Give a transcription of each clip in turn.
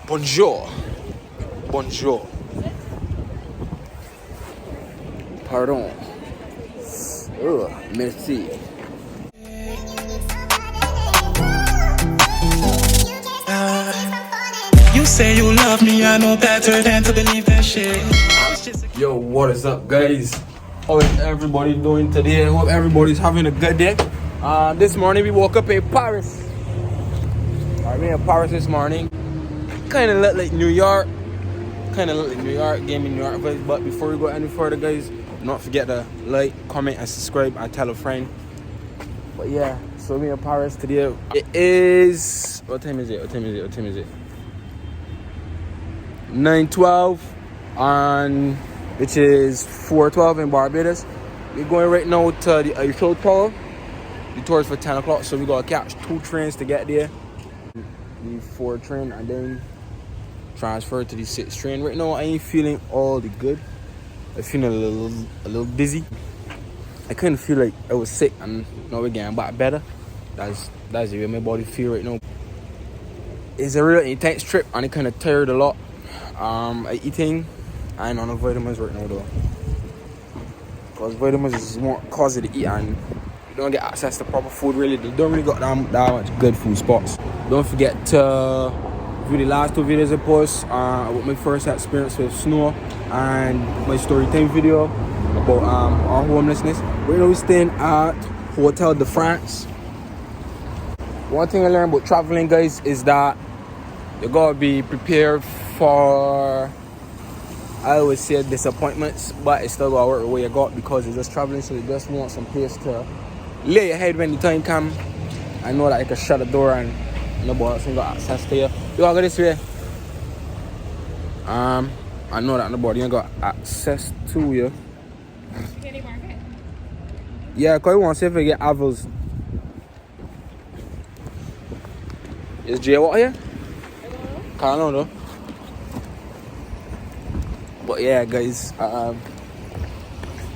Bonjour. Bonjour. Pardon. Merci. You say you love me, I know better than to believe that shit. Yo, what is up, guys? How is everybody doing today? I hope everybody's having a good day. This morning we woke up in Paris. We're in Paris this morning. Kind of look like New York. Game in New York vibes. But before we go any further, guys, do not forget to like, comment, and subscribe, and tell a friend. But yeah, so we're in Paris today. It is... What time is it? 9:12, and which is 4:12 in Barbados. We're going right now to the Eiffel Tower. The tour is for 10 o'clock, so we gotta catch 2 trains to get there. The 4 train and then transfer to the 6 train. Right now I ain't feeling all the good. I'm feeling a little dizzy. I kind of feel like I was sick, and now we're getting back better. That's the way my body feel right now. It's a real intense trip, and it kind of tired a lot. I eating. I ain't on the vitamins right now though, because vitamins is more cause of the eat, and you don't get access to proper food really. They don't really got that much good food spots. Don't forget to view the last 2 videos I post about my first experience with snow and my story time video about our homelessness. Right now we're staying at Hotel de France. One thing I learned about traveling, guys, is that you gotta be prepared for, I always say, disappointments, but it's still gotta work the way you got, because you're just traveling, so you just want some place to lay your head when the time comes. I know that you can shut the door and nobody else ain't got access to you. You wanna go this way? I know that nobody ain't got access to you. Can you mark it? Yeah, cause I want to see if I get Eiffels. Is Jay what here? Can't know though. But yeah, guys, I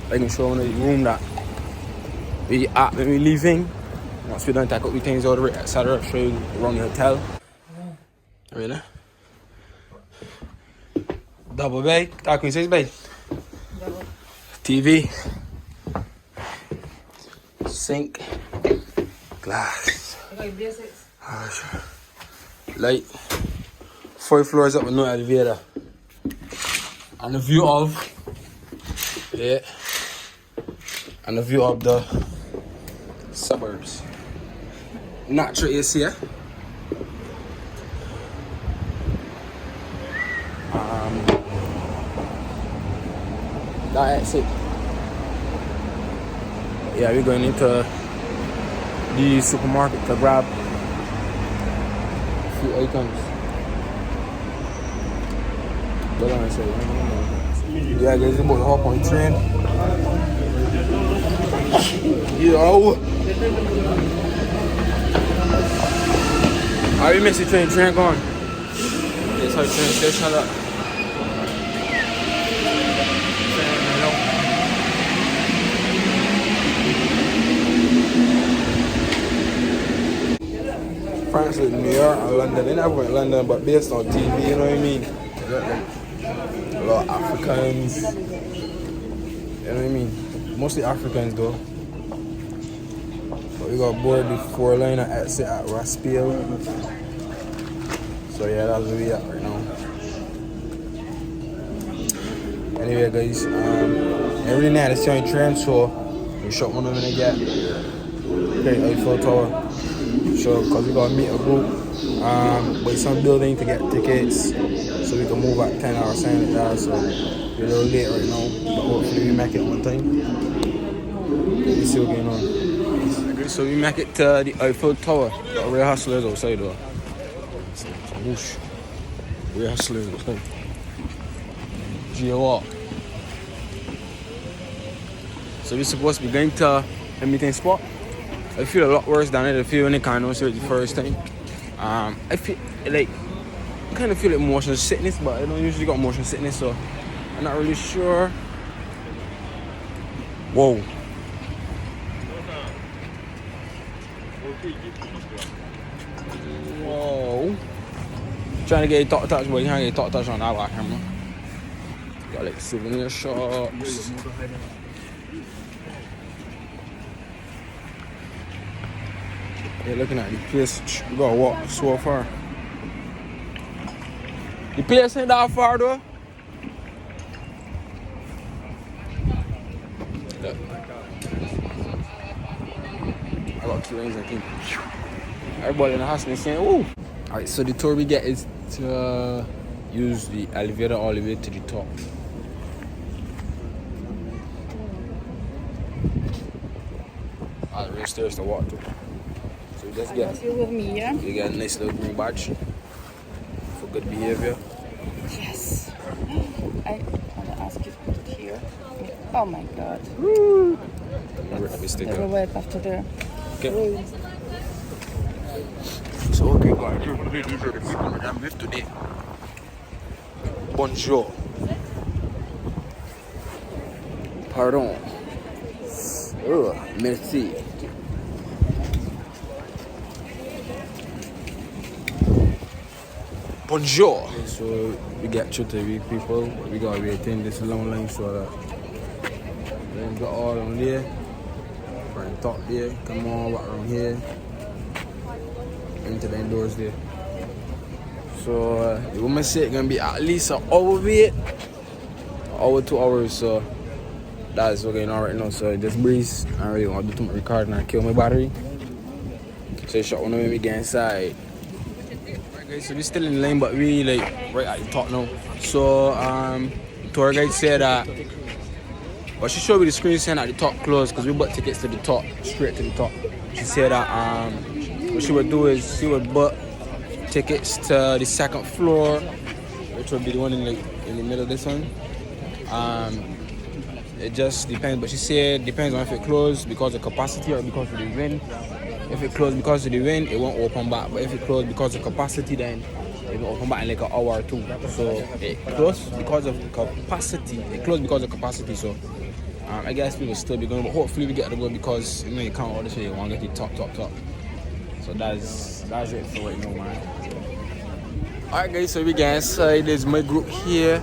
can show you the room that we at when we leaving. Once we done take up the things out of it, etc. Show you around the hotel. Really? Double bed. Tá com 6 bed? Double. TV. Sink. Glass. Okay, basics. Light. 4 floors up with no elevator. And the view of... Yeah. And the view of the suburbs. Natural AC, yeah? That's it. Yeah, we're going into the supermarket to grab a few items. What am I saying? Yeah, guys, we're about to hop on the train. Yo! I we missed the train gone. That's how the train station up. France with New York and London. They never went to London, but based on TV, you know what I mean? A lot of Africans. You know what I mean? Mostly Africans though. But we got board the 4-liner exit at Raspiel. So yeah, that's where we at right now. Anyway, guys, I really need to see on the train, so we shot one of them again. Okay, Eiffel Tower. So, because we gotta meet a group by some building to get tickets, so we can move at 10 hours like that. So we're a little late right now, but hopefully we make it on time. Let's see what's going on. Okay, so we make it to the Eiffel Tower. Got real hustlers outside though. So whoosh. Real hustlers outside. G.O.R. So we're supposed to be going to a meeting spot. I feel a lot worse than I feel when I kind of see it the first time. I feel like, kind of feel like motion sickness, but I don't usually got motion sickness, so I'm not really sure. Whoa. Whoa. Trying to get a top touch, but you can't get a top touch on that camera. Got like souvenir shops. You're looking at the place. You gotta walk so far. The place ain't that far though. Look. I got key rings, I think. Everybody in the house is saying, "Ooh!" Alright, so the tour we get is to use the elevator all the way to the top. Real stairs to walk to. So you just get, you get a nice little green badge for good behavior. Yes. I want to ask you to put it here. Oh my god. Stick They will wait after the... Okay. So okay guys, these are the people that I'm with today. Bonjour. Pardon. Merci. Bonjour. So we get 2 people. We gotta wait in this long line so that then got all on there. Front top there. Come on, walk around here. Into the indoors there. So the woman said it's gonna be at least an hour wait. An hour, 2 hours, so that's what's going on right now. So just breeze. I don't really want to do too much recording and kill my battery. So shot wanna make me get inside. Alright guys, so we're still in line but we like right at the top now. So the tour guide said that but she showed me the screen saying at the top closed because we bought tickets to the top, straight to the top. She said that what she would do is she would book tickets to the second floor, which would be the one in the middle of this one. It just depends, but she said depends on if it closed because of capacity or because of the wind. If it closed because of the wind, it won't open back. But if it closed because of capacity, then it will open back in like an hour or two. So it closed because of capacity. It closed because of capacity. So I guess we will still be going, but hopefully we get to go because you know you can't order so you want to get the top. So that's it for right now, man. Alright guys, so we get inside. There's my group here.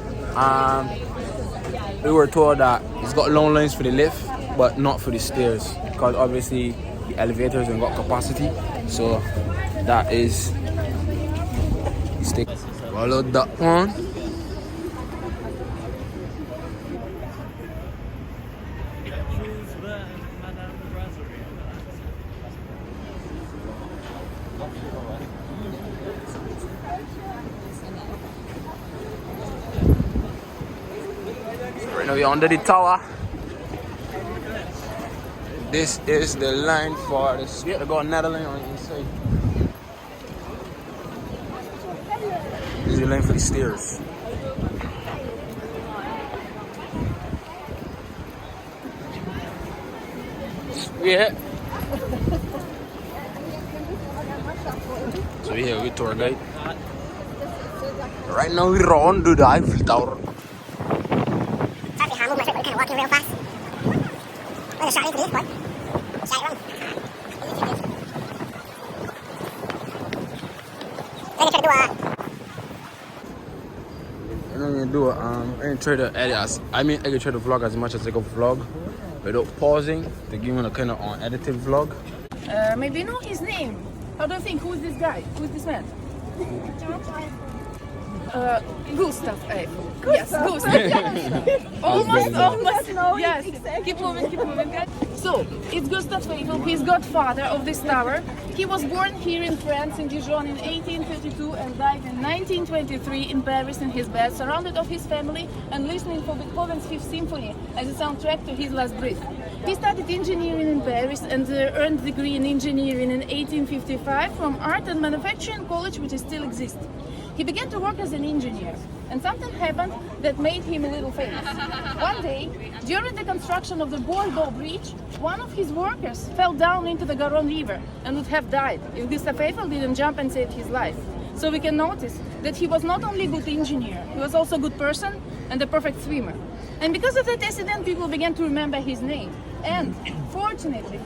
We were told that it's got long lines for the lift, but not for the stairs because obviously the elevators ain't got capacity. So that is stick. Follow that one. Right now we're under the tower. This is the line for the street to go Netherlands on the inside. This is the line for the stairs. Yeah. So we're here with tour guide. Right now we're on to the Eiffel Tower. Walking real fast. There's a shot into this, boy. Shot wrong. Then you try to do I'm not gonna do it. I'm gonna try to edit I can try to vlog as much as I can vlog without pausing to give you a kind of unedited vlog. maybe you know his name. How do you think? Who's this guy? Who's this man? Gustav Eiffel. Yes, Gustav. almost. Yes. Keep moving, guys. So, it's Gustav Eiffel. He's godfather of this tower. He was born here in France, in Dijon, in 1832 and died in 1923 in Paris in his bed, surrounded of his family and listening for Beethoven's Fifth Symphony as a soundtrack to his last breath. He studied engineering in Paris and earned a degree in engineering in 1855 from Art and Manufacturing College, which still exists. He began to work as an engineer, and something happened that made him a little famous. One day, during the construction of the Bordeaux Bridge, one of his workers fell down into the Garonne River and would have died if Gustav Eiffel didn't jump and save his life. So we can notice that he was not only a good engineer, he was also a good person and a perfect swimmer. And because of that incident, people began to remember his name. And fortunately,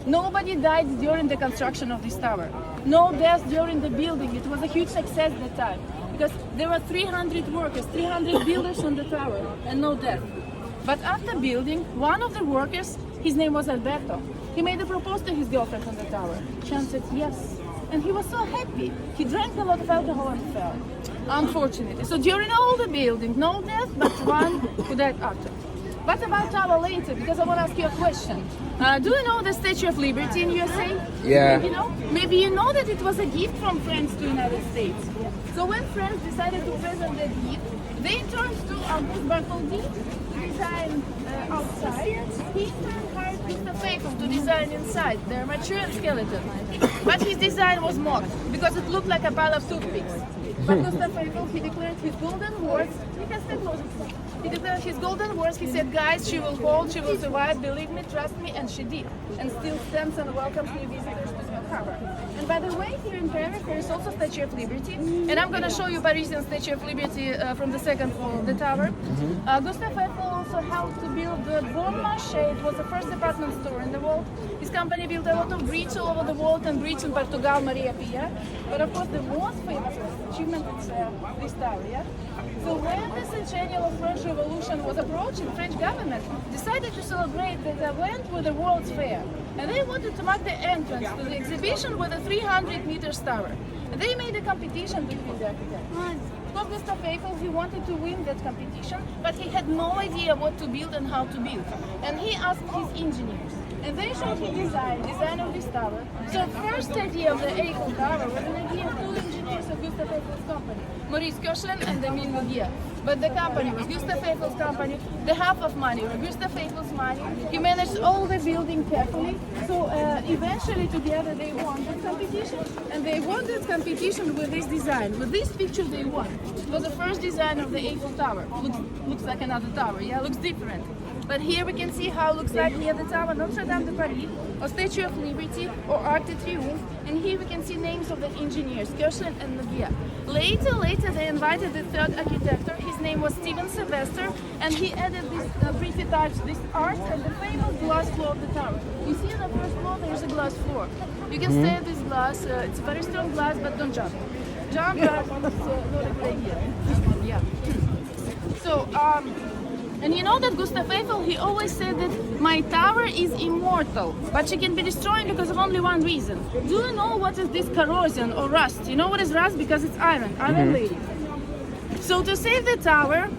Nobody died during the construction of this tower. No deaths during the building. It was a huge success that time because there were 300 workers, 300 builders on the tower, and no death. But after building, one of the workers, his name was Alberto, he made a proposal to his girlfriend on the tower. She answered yes. And he was so happy. He drank a lot of alcohol and fell, unfortunately. So during all the building, no death, but one who died after. What about tower later? Because I want to ask you a question. Do you know the Statue of Liberty in USA? Yeah. You know? Maybe you know that it was a gift from France to United States. So when France decided to present that gift, they turned to Auguste Bartholdi to design outside. He hired Mr. Eiffel to design inside, their mature skeleton. But his design was mocked because it looked like a pile of toothpicks. But Mr. Eiffel, he declared his golden words. You can stay close. He declared his golden words. He said, guys, she will hold, she will survive, believe me, trust me, and she did. And still stands and welcomes new visitors to the tower. And by the way, here in Paris, there is also Statue of Liberty. And I'm going to show you Parisian Statue of Liberty from the second floor of the tower. Gustave Eiffel also helped to build the Bon Marché. It was the first department store in the world. His company built a lot of bridges all over the world and bridges in Portugal, Maria Pia. But of course, the most famous achievement is this tower, yeah? So when the centennial of French Revolution was approaching, the French government decided to celebrate the event with the World's Fair. And they wanted to mark the entrance to the exhibition with a 300-meter tower. And they made a competition between the architects. For Gustave Eiffel, he wanted to win that competition, but he had no idea what to build and how to build. And he asked his engineers. And they showed him design of this tower. So first idea of the Eiffel Tower was an idea of two engineers of Gustave Eiffel's company, Maurice Koechlin and Emile Muguier. But the company was Gustave Eiffel's company, the half of money was Gustave Eiffel's money. He managed all the building carefully. So eventually together they won that competition. And they won that competition with this design. With this picture they won. It was the first design of the Eiffel Tower. Looks like another tower, yeah? Looks different. But here we can see how it looks like near the tower Notre Dame de Paris, or Statue of Liberty, or Arc de Triomphe. And here we can see names of the engineers, Koechlin and Muguier. Later they invited the third architect. His name was Steven Sylvester, and he added this pretty touch, this art and the famous glass floor of the tower. You see on the first floor there is a glass floor. You can stay at this glass. It's a very strong glass, but don't jump. Jump, it's not a good idea. This one, yeah. So, and you know that Gustave Eiffel, he always said that my tower is immortal, but she can be destroyed because of only one reason. Do you know what is this corrosion or rust? You know what is rust? Because it's iron lady. So to save the tower,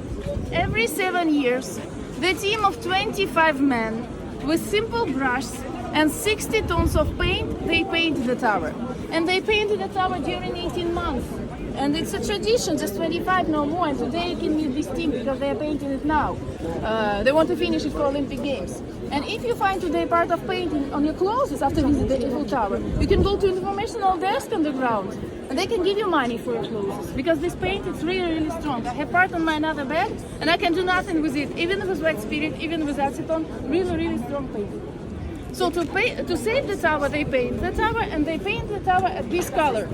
every 7 years, the team of 25 men with simple brush and 60 tons of paint, they paint the tower. And they painted the tower during 18 months. And it's a tradition, just 25, no more. And today you can meet this team because they are painting it now. They want to finish it for Olympic Games. And if you find today part of painting on your clothes after visiting the Eiffel Tower, you can go to informational desk on the ground. And they can give you money for your clothes. Because this paint is really, really strong. I have part on my another bag and I can do nothing with it. Even with wax spirit, even with acetone, really, really strong paint. So to save the tower, they paint the tower, and they paint the tower at this color.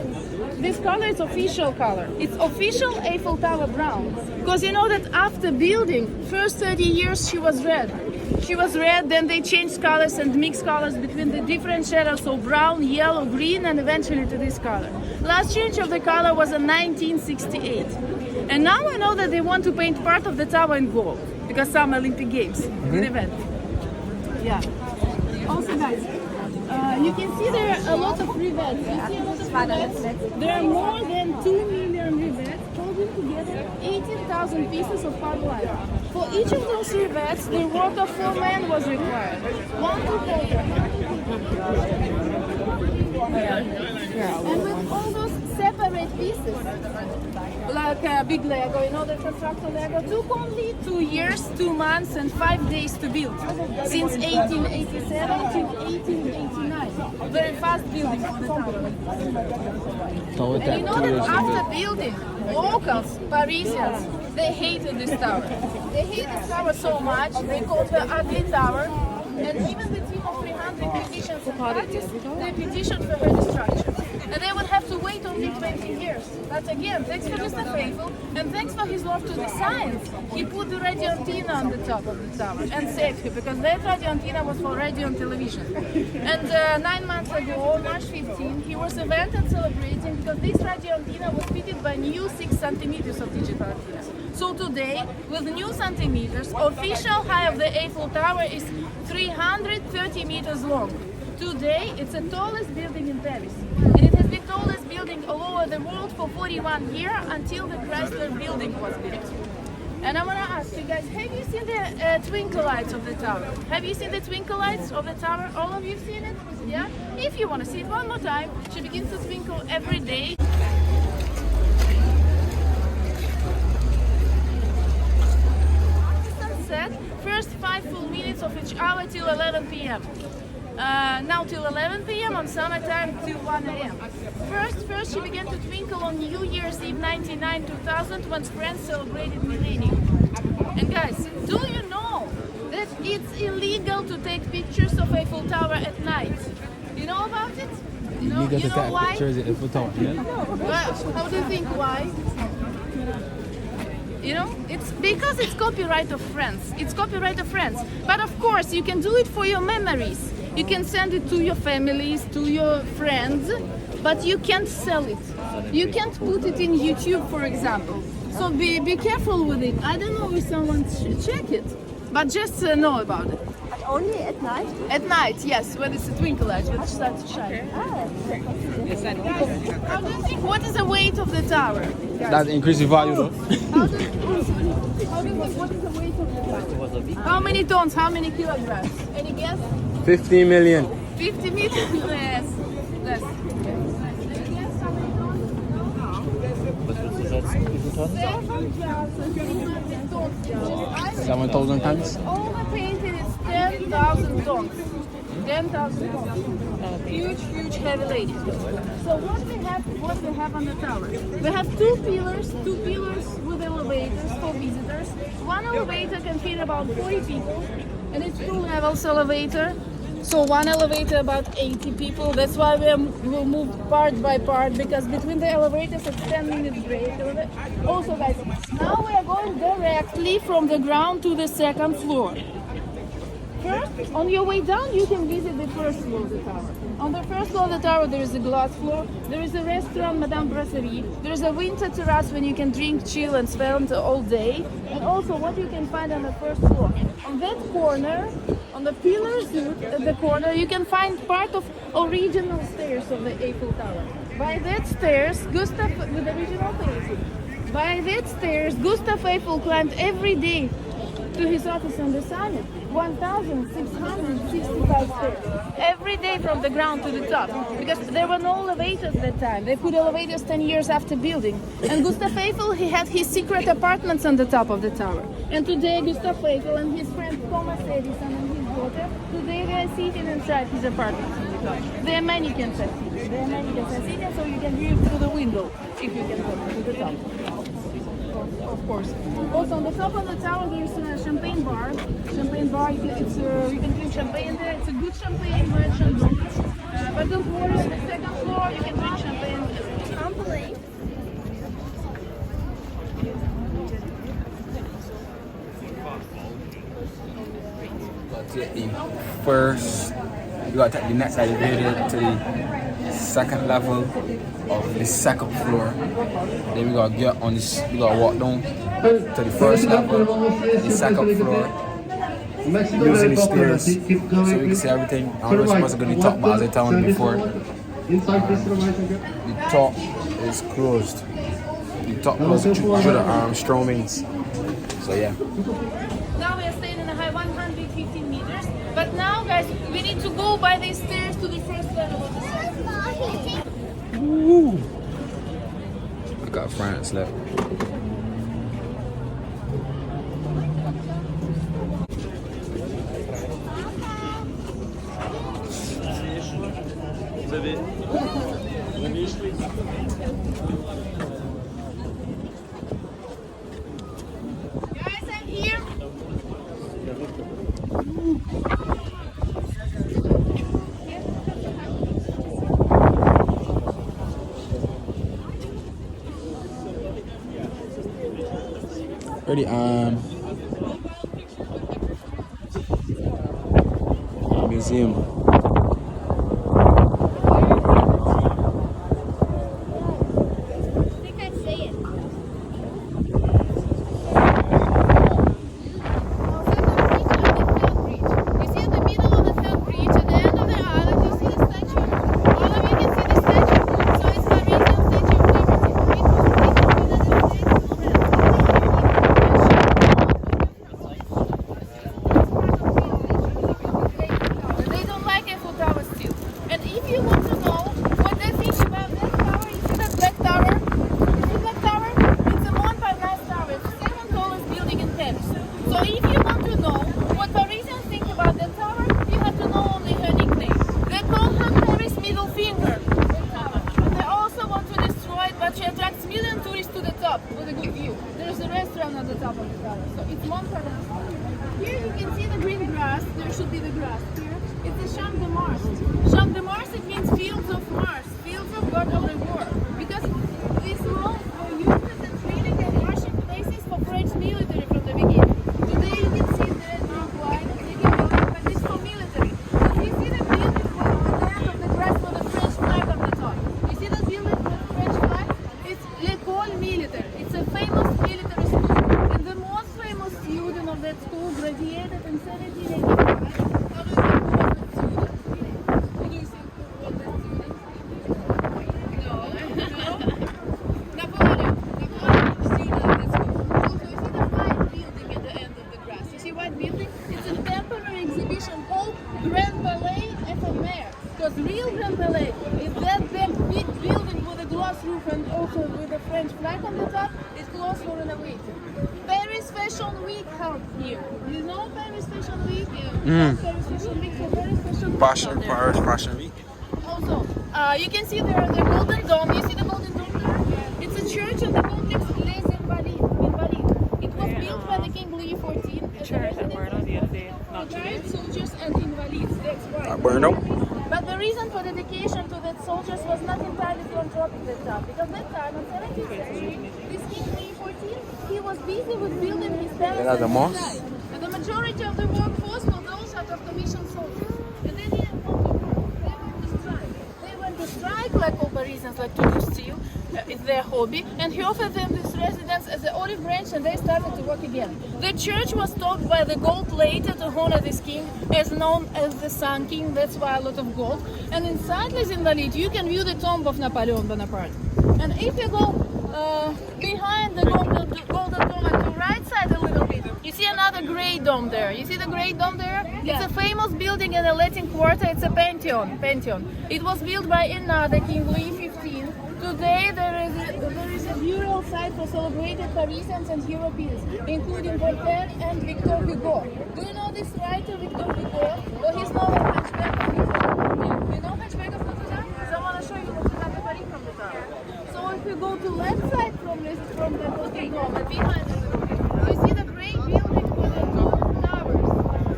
This color is official color. It's official Eiffel Tower brown. Because you know that after building, first 30 years she was red. She was red, then they changed colors and mixed colors between the different shadows, so brown, yellow, green, and eventually to this color. Last change of the color was in 1968. And now I know that they want to paint part of the tower in gold, because some Olympic Games, good event. Yeah. Also, guys, you can see there are a lot of rivets. You see a lot of rivets. There are more than 2 million rivets holding together 18,000 pieces of hard wire. For each of those rivets, the work of 4 men was required. One to hold And with all those separate pieces, like a big Lego, you know, the constructor Lego, took only 2 years, 2 months, and 5 days to build. Since 1887 to 1889. Very fast building of the tower. And you know that after building, locals, Parisians, they hated this tower. They hated this tower so much, they called her ugly tower. And even the team of 300 musicians and artists, they petitioned for her destruction. and they would have to wait only 20 years. But again, thanks for Mr. Eiffel, and thanks for his love to the science. He put the radio antenna on the top of the tower and saved it, because that radio antenna was for radio and television. And 9 months ago, on March 15, he was event and celebrating because this radio antenna was fitted by new 6 centimeters of digital antennas. So today, with new centimeters, official height of the Eiffel Tower is 330 meters long. Today, it's the tallest building in Paris. And it has been the tallest building all over the world for 41 years until the Chrysler building was built. And I want to ask you guys, have you seen the twinkle lights of the tower? Have you seen the twinkle lights of the tower? All of you seen it? Yeah? If you want to see it one more time, she begins to twinkle every day. Sunset, first 5 full minutes of each hour till 11 p.m. Now till 11 p.m. on summertime till 1 a.m. First she began to twinkle on New Year's Eve 99-2000 when France celebrated millennium. And guys, do you know that it's illegal to take pictures of Eiffel Tower at night? You know about it? You know why? Pictures at Eiffel Tower, yeah? Well, how do you think why? You know, it's because it's copyright of France. It's copyright of France. But of course, you can do it for your memories. You can send it to your families, to your friends, but you can't sell it. You can't put it in YouTube, for example. So be careful with it. I don't know if someone check it, but just know about it. Only at night? At night, yes, when it's a twinkle light, when it starts to shine. How do you think, what is the weight of the tower? That increases value though. How do you think, what is the weight of the tower? How many tons, how many kilograms? Any guess? 50 million. 50 meters less. Less. Any guess how many tons? No. 7,000 tons. All the painted is 10,000 tons. 10,000 tons. Huge heavy lady. So what we have on the tower? We have two pillars with elevators for visitors. One elevator can fit about 40 people, and it's 2 levels elevator. So one elevator about 80 people. That's why we'll move part by part, because between the elevators it's 10 minutes break. Also guys, now we are going directly from the ground to the second floor. First, on your way down, you can visit the first floor of the tower. On the first floor of the tower, there is a glass floor. There is a restaurant, Madame Brasserie. There is a winter terrace when you can drink, chill, and spend all day. And also, what you can find on the first floor. On that corner, on the pillars at the corner, you can find part of original stairs of the Eiffel Tower. By that stairs, with the original stairs. By that stairs, Gustave Eiffel climbed every day to his office on the summit. 1,665 stairs every day from the ground to the top, because there were no elevators at that time. They put elevators 10 years after building. And Gustave Eiffel, he had his secret apartments on the top of the tower. And today Gustave Eiffel and his friend Thomas Edison and his daughter, today they are sitting inside his apartment on the top. There are mannequins at sitting. There are mannequins at sitting, so you can view through the window if you can go to the top. Of course. Also on the top of the tower there is a champagne bar. Champagne bar, you can drink champagne there. It's a good champagne, red champagne. But don't worry, on the second floor you can drink champagne. Can't believe. First, you gotta take the next elevator to the second level of the second floor. Then we gotta get on this, we gotta walk down to the first level, the second floor, using the stairs so we can see everything. I was supposed to go to the top, but as I told you before, the top is closed. The top closed due to the strong winds. So yeah. Now we are staying in a high 115 meters. But now guys, we need to go by these stairs to the first level of the second. Woo. I got France left. Guys, I'm here. Ready? Museum. I think I say it. They don't like Eiffel Tower still. And if you want to know what they think about that tower, you see that black tower? You see that tower? It's a Montparnasse tower. It's the second tallest building in Paris. So if you want to know what Parisians think about that tower, you have to know only her nickname. They call her Paris middle finger. That tower. And they also want to destroy it, but she attracts million tourists to the top with a good view. There's a restaurant at the top of the tower. So it's Montparnasse. Here you can see the green grass. There should be the grass here. It's the Champ de Mars. Champ de Mars, it means fields of Mars, fields of God of the war. Because these walls were used as training and marching places for French military from the beginning. Today you can see the red line, but it's for military. And you see the building with the end of the grass with the French flag on the top. You see that building with the French flag? It's L'École Militaire. It's a famous military school. And the most famous student of that school graduated in 1785. Because real Grand Palais is that big building with a glass roof and also with a French flag on the top. It's closed for renovation. Paris Fashion Week held here. You know Paris Fashion Week? Yeah. Paris Fashion Week. So Paris Fashion Week. Paris Fashion Week. Also, you can see there the Golden Dome. You see the Golden Dome there? It's a church in the complex Les Invalides. It was built by the King Louis XIV. Church that burned on the other day. Not Retired soldiers and invalids. That's right. Burn out. But the reason for dedication to that soldiers was not entirely philanthropic that time, because that time, in 17th century, this King Louis XIV, he was busy with building his palace That's a and mosque? his side. And the majority of the workforce were those out of commission soldiers. And they didn't want to work, they went to strike. They went to strike like all Parisians like to do steel, it's their hobby, and he offered them this residence as an olive branch and they started to work again. The church was topped by the gold later to honor this king, as known as the Sun King, that's why a lot of gold. And inside Les Invalides you can view the tomb of Napoleon Bonaparte. And if you go behind the golden dome and to right side a little bit, you see another grey dome there. You see the grey dome there? Yeah. It's a famous building in the Latin Quarter. It's a Pantheon. It was built by another King Louis XV. Today there is a burial site for celebrated Parisians and Europeans, including Voltaire and Victor Hugo. Do you know this writer Victor Hugo? Well, he's known as Hunchback of Notre Dame. You know Hunchback of Notre Dame? So I want to show you Notre Dame de Paris from the tower. So if you go to left side from the Golden Dome and behind it, you see the great building with the two towers.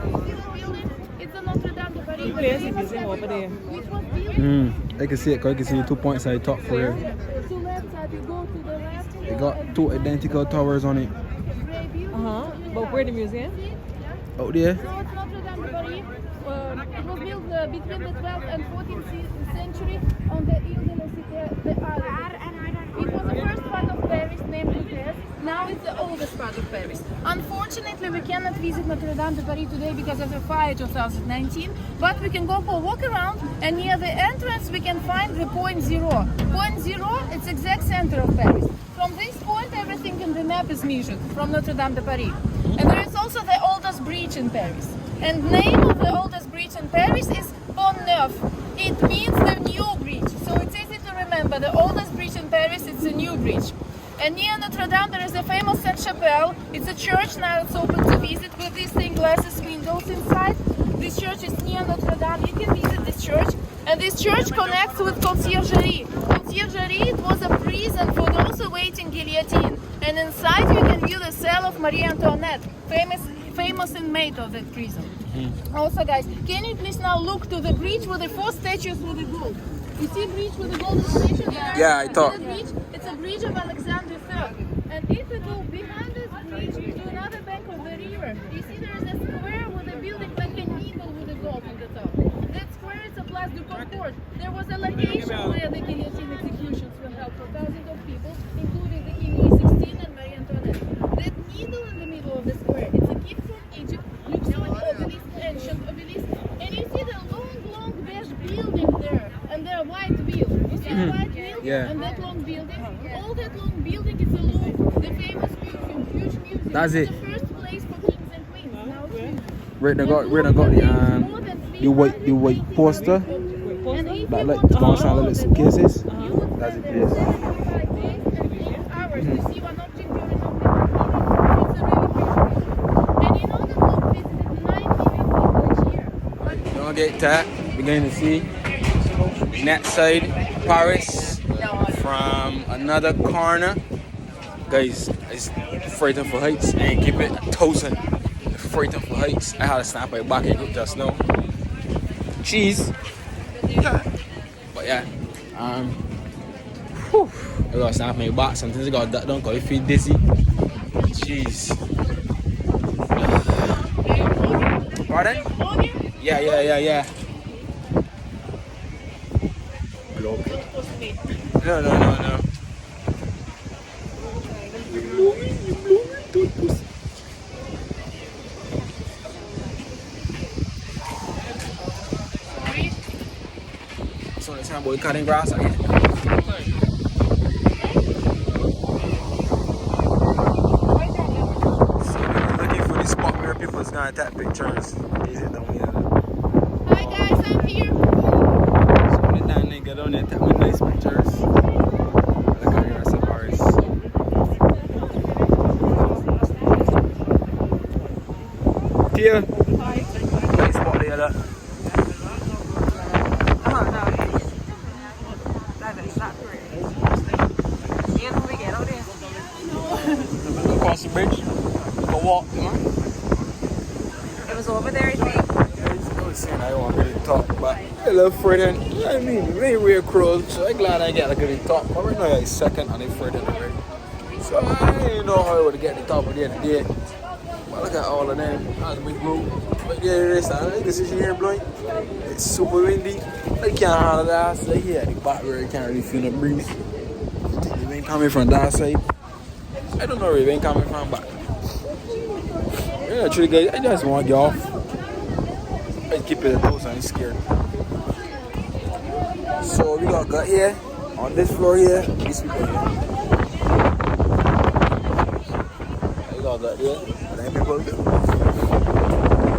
You see the building? It's the Notre Dame de Paris. There's a museum over there. Which was built. I can see it because I can see the 2 points at the top for here. To left side, you go to the left. They got 2 identical towers on it. But where the museum? Out there. So it's Notre Dame de Paris. It was built between the 12th and 14th century on the Ile de la Cité d'Arles. It was the first part of Paris named Vitesse. Now it's the oldest part of Paris. Unfortunately, we cannot visit Notre Dame de Paris today because of the fire 2019, but we can go for a walk around, and near the entrance we can find the point zero. Point zero, it's exact center of Paris. From this point, everything in the map is measured from Notre Dame de Paris. And there is also the oldest bridge in Paris. And name of the oldest bridge in Paris is Pont Neuf. It means the new bridge. So it's easy to remember. The oldest bridge in Paris, it's a new bridge. And near Notre Dame there is a famous Sainte-Chapelle. It's a church now, it's open to visit with these stained glasses windows inside. This church is near Notre Dame. You can visit this church. And this church connects with Conciergerie. Conciergerie, it was a prison for those awaiting guillotine. And inside you can view the cell of Marie Antoinette, famous inmate of that prison. Also guys, can you please now look to the bridge with the 4 statues with the gold? You see bridge with the golden statue there? Yeah, I thought. It's a bridge of Alexander III. And if you go behind this bridge, Yeah. And that long building, all that long building is a Louvre, the famous museum, huge museum. That's It's it. the first place for kings and queens. Now it's museum. Right now got the white poster And if that you like want to gonna sound know like that suitcases. you would That's spend it. 5 days and 8 hours to see one object during opening. It's a really beautiful. And you know that Louvre visited 9 million people each year. Don't get that. We're going to see that side Paris from another corner. Guys, it's frightened for heights and keep it 1,000. Frightened for heights. I had a snap by back in group just now. Cheese. But yeah, I got a snap my back. Sometimes I got that done because I feel dizzy. Jeez. Pardon? Yeah. No. So the time boy cutting grass again. So we're looking for the spot where people's gonna take pictures. Is it down here? Hi guys, I'm here. So when that nigga down there take my nice pictures. Look at here, some Paris. Tia. Nice spot there, that. Across the bridge. Go walk, you know? It was over there, I think. I was saying I don't want to really talk, but I love Fredden. You know what I mean? We ain't real close, so I'm glad I get like a really talk. But right now, I'm second on the Fredden already. So I didn't know how I would get the top at the end of the day. But look at all of them. That's a big group. But yeah, this is here blowing. It's super windy. I can't handle that. So yeah, the back where I can't really feel the breeze. The wind coming from that side. I don't know where the wind coming from, but yeah, actually, guys, I just want to get off. I keep it close and I'm scared. So we got here on this floor here. These people here. We got here. And then people do.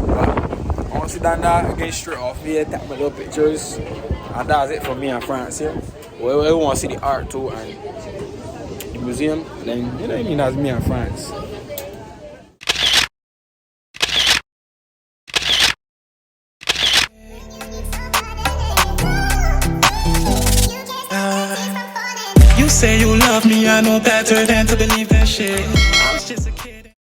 But once we done that, I get straight off here, take my little pictures, and that's it for me and France here. We want to see the art too and the museum. And then you know what I mean, that's me and France. You say you love me, I know better than to believe that shit. I was just